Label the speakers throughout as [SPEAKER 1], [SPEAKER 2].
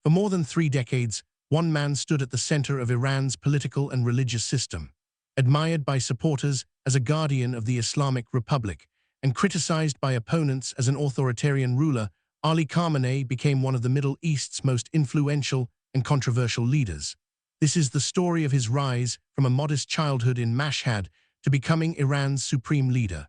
[SPEAKER 1] For more than 3 decades, one man stood at the center of Iran's political and religious system, admired by supporters as a guardian of the Islamic Republic, and criticized by opponents as an authoritarian ruler. Ali Khamenei became one of the Middle East's most influential and controversial leaders. This is the story of his rise from a modest childhood in Mashhad to becoming Iran's supreme leader.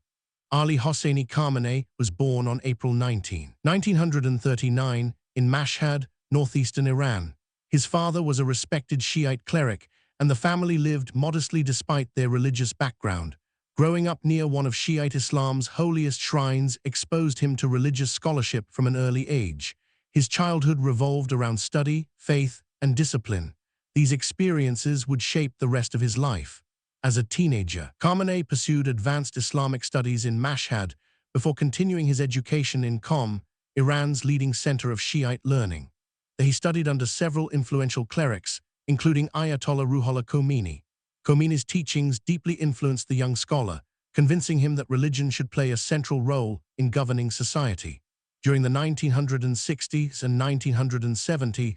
[SPEAKER 1] Ali Hosseini Khamenei was born on April 19, 1939, in Mashhad, northeastern Iran. His father was a respected Shiite cleric, and the family lived modestly despite their religious background. Growing up near one of Shiite Islam's holiest shrines exposed him to religious scholarship from an early age. His childhood revolved around study, faith, and discipline. These experiences would shape the rest of his life. As a teenager, Khamenei pursued advanced Islamic studies in Mashhad before continuing his education in Qom, Iran's leading center of Shiite learning. There he studied under several influential clerics, including Ayatollah Ruhollah Khomeini. Khomeini's teachings deeply influenced the young scholar, convincing him that religion should play a central role in governing society. During the 1960s and 1970s,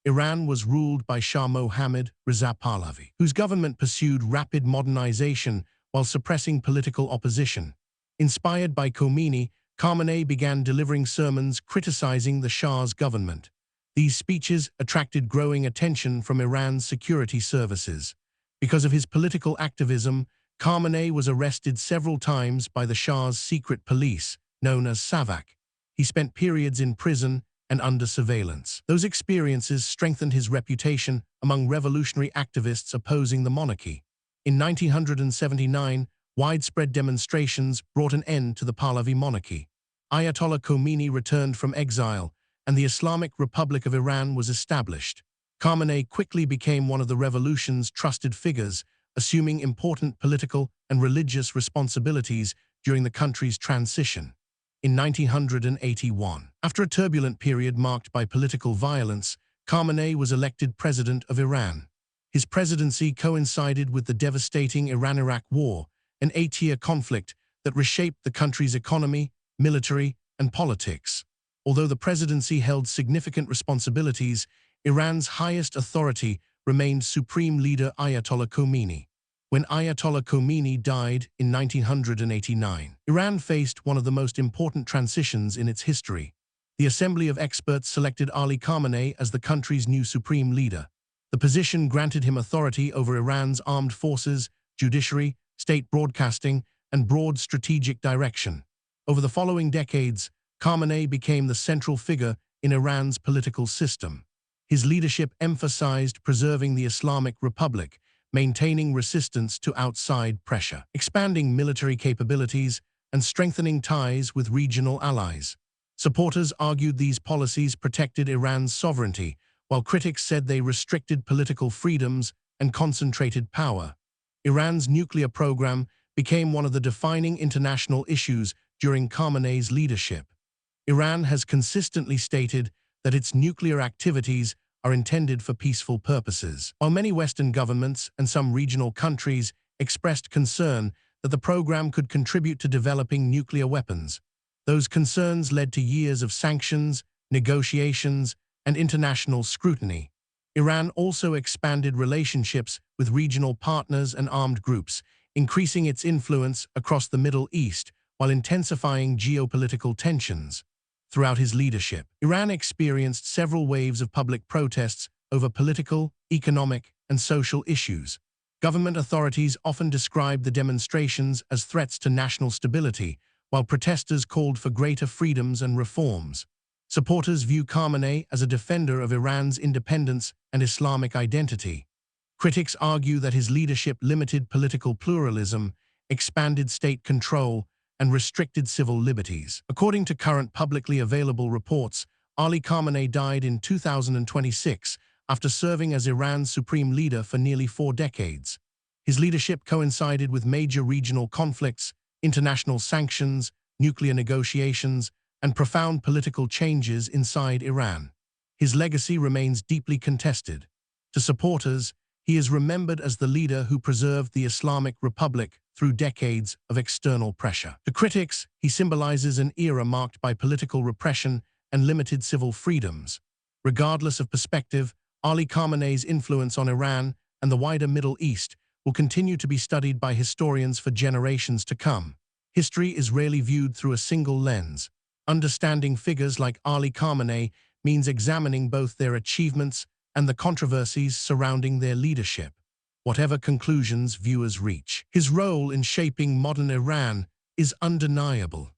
[SPEAKER 1] Iran was ruled by Shah Mohammad Reza Pahlavi, whose government pursued rapid modernization while suppressing political opposition. Inspired by Khomeini, Khamenei began delivering sermons criticizing the Shah's government. These speeches attracted growing attention from Iran's security services. Because of his political activism, Khamenei was arrested several times by the Shah's secret police, known as Savak. He spent periods in prison and under surveillance. Those experiences strengthened his reputation among revolutionary activists opposing the monarchy. In 1979, widespread demonstrations brought an end to the Pahlavi monarchy. Ayatollah Khomeini returned from exile, and the Islamic Republic of Iran was established. Khamenei quickly became one of the revolution's trusted figures, assuming important political and religious responsibilities during the country's transition. In 1981, after a turbulent period marked by political violence, Khamenei was elected president of Iran. His presidency coincided with the devastating Iran-Iraq War, an 8-year conflict that reshaped the country's economy, military, and politics. Although the presidency held significant responsibilities, Iran's highest authority remained Supreme Leader Ayatollah Khomeini. When Ayatollah Khomeini died in 1989, Iran faced one of the most important transitions in its history. The Assembly of Experts selected Ali Khamenei as the country's new supreme leader. The position granted him authority over Iran's armed forces, judiciary, state broadcasting, and broad strategic direction. Over the following decades, Khamenei became the central figure in Iran's political system. His leadership emphasized preserving the Islamic Republic, maintaining resistance to outside pressure, expanding military capabilities, and strengthening ties with regional allies. Supporters argued these policies protected Iran's sovereignty, while critics said they restricted political freedoms and concentrated power. Iran's nuclear program became one of the defining international issues during Khamenei's leadership. Iran has consistently stated that its nuclear activities are intended for peaceful purposes. While many Western governments and some regional countries expressed concern that the program could contribute to developing nuclear weapons, those concerns led to years of sanctions, negotiations, and international scrutiny. Iran also expanded relationships with regional partners and armed groups, increasing its influence across the Middle East while intensifying geopolitical tensions. Throughout his leadership, Iran experienced several waves of public protests over political, economic, and social issues. Government authorities often described the demonstrations as threats to national stability, while protesters called for greater freedoms and reforms. Supporters view Khamenei as a defender of Iran's independence and Islamic identity. Critics argue that his leadership limited political pluralism, expanded state control, and restricted civil liberties. According to current publicly available reports, Ali Khamenei died in 2026 after serving as Iran's supreme leader for nearly 4 decades. His leadership coincided with major regional conflicts, international sanctions, nuclear negotiations, and profound political changes inside Iran. His legacy remains deeply contested. To supporters, he is remembered as the leader who preserved the Islamic Republic through decades of external pressure. To critics, he symbolizes an era marked by political repression and limited civil freedoms. Regardless of perspective, Ali Khamenei's influence on Iran and the wider Middle East will continue to be studied by historians for generations to come. History is rarely viewed through a single lens. Understanding figures like Ali Khamenei means examining both their achievements and the controversies surrounding their leadership. Whatever conclusions viewers reach, his role in shaping modern Iran is undeniable.